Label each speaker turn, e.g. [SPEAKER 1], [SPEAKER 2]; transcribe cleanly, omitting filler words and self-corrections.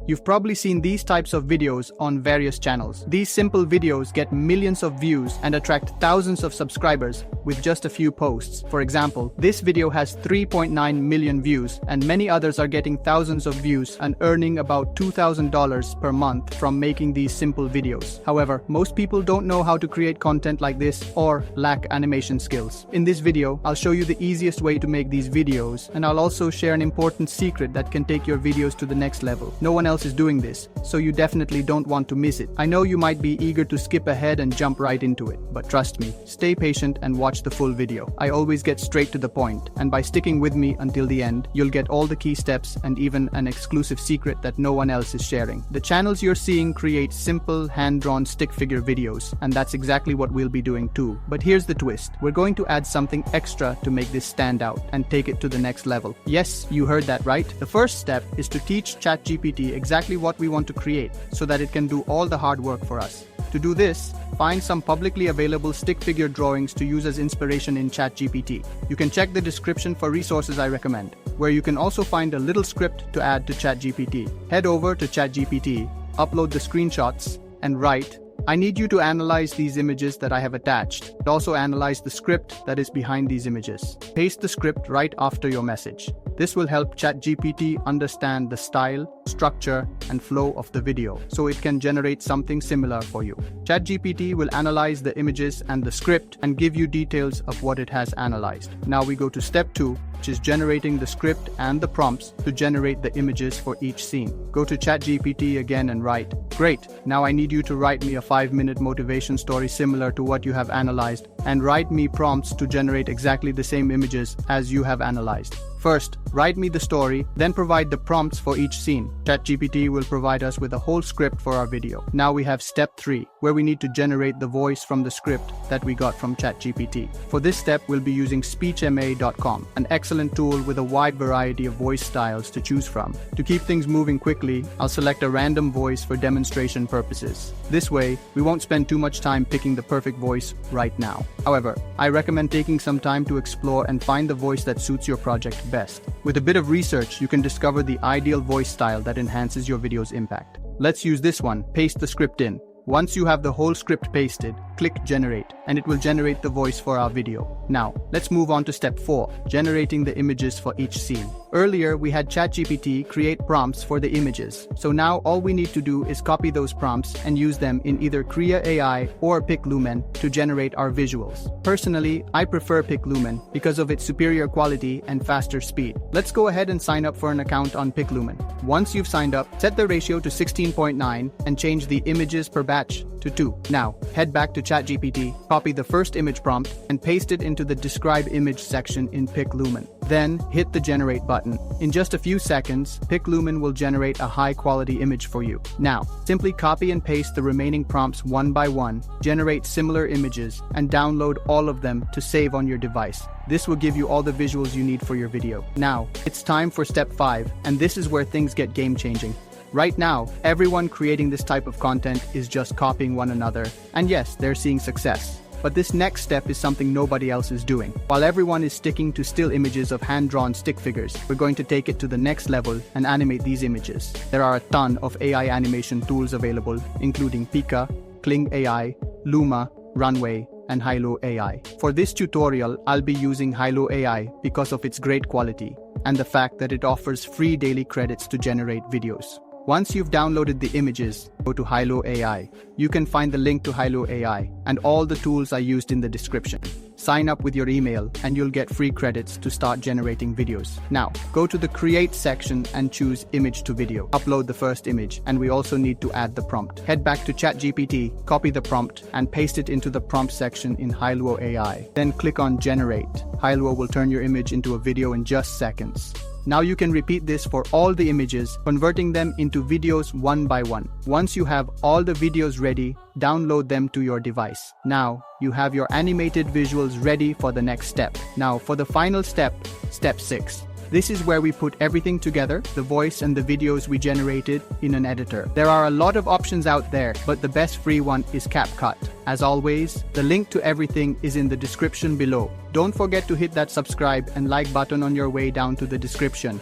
[SPEAKER 1] You've probably seen these types of videos on various channels. These simple videos get millions of views and attract thousands of subscribers with just a few posts. For example, this video has 3.9 million views, and many others are getting thousands of views and earning about $2,000 per month from making these simple videos. However, most people don't know how to create content like this or lack animation skills. In this video, I'll show you the easiest way to make these videos, and I'll also share an important secret that can take your videos to the next level. No one else is doing this, so you definitely don't want to miss it. I know you might be eager to skip ahead and jump right into it, but trust me, stay patient and watch the full video. I always get straight to the point, and by sticking with me until the end, you'll get all the key steps and even an exclusive secret that no one else is sharing. The channels you're seeing create simple, hand-drawn stick figure videos, and that's exactly what we'll be doing too. But here's the twist. We're going to add something extra to make this stand out and take it to the next level. Yes, you heard that right. The first step is to teach ChatGPT exactly what we want to create so that it can do all the hard work for us. To do this, find some publicly available stick figure drawings to use as inspiration in ChatGPT. You can check the description for resources I recommend, where you can also find a little script to add to ChatGPT. Head over to ChatGPT, upload the screenshots, and write, "I need you to analyze these images that I have attached. Also analyze the script that is behind these images." Paste the script right after your message. This will help ChatGPT understand the style, structure, and flow of the video, so it can generate something similar for you. ChatGPT will analyze the images and the script and give you details of what it has analyzed. Now we go to step 2, which is generating the script and the prompts to generate the images for each scene. Go to ChatGPT again and write, "Great, now I need you to write me a 5-minute motivation story similar to what you have analyzed, and write me prompts to generate exactly the same images as you have analyzed. First, write me the story, then provide the prompts for each scene." ChatGPT will provide us with a whole script for our video. Now we have step 3, where we need to generate the voice from the script that we got from ChatGPT. For this step, we'll be using speechma.com, an excellent tool with a wide variety of voice styles to choose from. To keep things moving quickly, I'll select a random voice for demonstration purposes. This way, we won't spend too much time picking the perfect voice right now. However, I recommend taking some time to explore and find the voice that suits your project best. With a bit of research, you can discover the ideal voice style that enhances your video's impact. Let's use this one. Paste the script in. Once you have the whole script pasted, click Generate, and it will generate the voice for our video. Now, let's move on to step 4, generating the images for each scene. Earlier, we had ChatGPT create prompts for the images. So now all we need to do is copy those prompts and use them in either Krea AI or Pic Lumen to generate our visuals. Personally, I prefer Pic Lumen because of its superior quality and faster speed. Let's go ahead and sign up for an account on Pic Lumen. Once you've signed up, set the ratio to 16.9 and change the images per batch to 2. Now, head back to ChatGPT, copy the first image prompt, and paste it into the Describe Image section in Pic Lumen. Then, hit the Generate button. In just a few seconds, Pic Lumen will generate a high-quality image for you. Now, simply copy and paste the remaining prompts one by one, generate similar images, and download all of them to save on your device. This will give you all the visuals you need for your video. Now, it's time for step 5, and this is where things get game-changing. Right now, everyone creating this type of content is just copying one another, and yes, they're seeing success. But this next step is something nobody else is doing. While everyone is sticking to still images of hand-drawn stick figures, we're going to take it to the next level and animate these images. There are a ton of AI animation tools available, including Pica, Krea AI, Luma, Runway, and Hailuo AI. For this tutorial, I'll be using Hailuo AI because of its great quality and the fact that it offers free daily credits to generate videos. Once you've downloaded the images, go to Hailuo AI. You can find the link to Hailuo AI and all the tools I used in the description. Sign up with your email and you'll get free credits to start generating videos. Now, go to the Create section and choose Image to Video. Upload the first image, and we also need to add the prompt. Head back to ChatGPT, copy the prompt, and paste it into the prompt section in Hailuo AI. Then click on Generate. Hailuo will turn your image into a video in just seconds. Now you can repeat this for all the images, converting them into videos one by one. Once you have all the videos ready, download them to your device. Now, you have your animated visuals ready for the next step. Now, for the final step, step 6. This is where we put everything together, the voice and the videos we generated in an editor. There are a lot of options out there, but the best free one is CapCut. As always, the link to everything is in the description below. Don't forget to hit that subscribe and like button on your way down to the description.